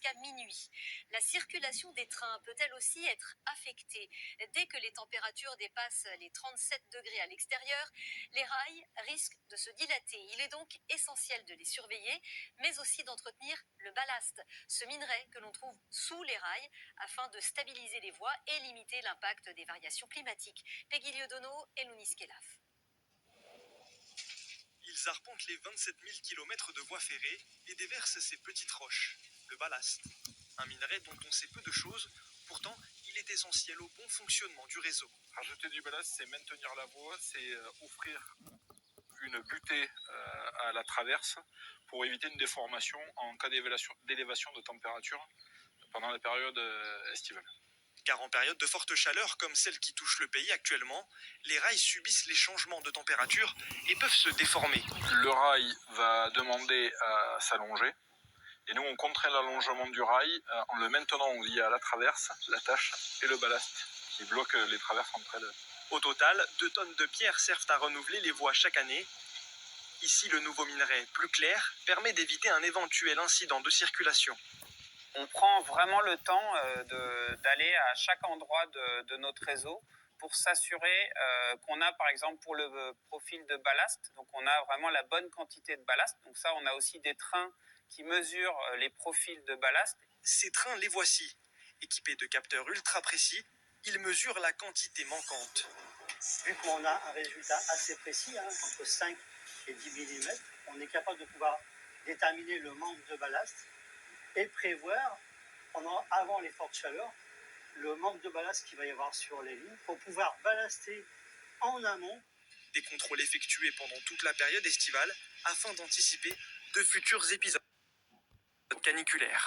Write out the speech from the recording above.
jusqu'à minuit. La circulation des trains peut elle aussi être affectée. Dès que les températures dépassent les 37 degrés à l'extérieur, les rails risquent de se dilater. Il est donc essentiel de les surveiller, mais aussi d'entretenir le ballast, ce minerai que l'on trouve sous les rails, afin de stabiliser les voies et limiter l'impact des variations climatiques. Peggy Liodono et Lounis Kelaf. Ils arpentent les 27 000 km de voies ferrées et déversent ces petites roches, le ballast. Un minerai dont on sait peu de choses, pourtant il est essentiel au bon fonctionnement du réseau. Rajouter du ballast, c'est maintenir la voie, c'est offrir une butée à la traverse pour éviter une déformation en cas d'élévation de température pendant la période estivale. Car en période de forte chaleur comme celle qui touche le pays actuellement, les rails subissent les changements de température et peuvent se déformer. Le rail va demander à s'allonger et nous on contraint l'allongement du rail en le maintenant lié à la traverse, l'attache et le ballast qui bloquent les traverses entre elles. Au total, 2 tonnes de pierre servent à renouveler les voies chaque année. Ici, le nouveau minerai, plus clair, permet d'éviter un éventuel incident de circulation. On prend vraiment le temps d'aller à chaque endroit de notre réseau pour s'assurer qu'on a, par exemple, pour le profil de ballast, donc on a vraiment la bonne quantité de ballast. Donc ça, on a aussi des trains qui mesurent les profils de ballast. Ces trains, les voici. Équipés de capteurs ultra précis, ils mesurent la quantité manquante. Vu qu'on a un résultat assez précis, entre 5 et 10 mm, on est capable de pouvoir déterminer le manque de ballast et prévoir, avant les fortes chaleurs, le manque de ballast qu'il va y avoir sur les lignes pour pouvoir ballaster en amont. Des contrôles effectués pendant toute la période estivale afin d'anticiper de futurs épisodes caniculaires.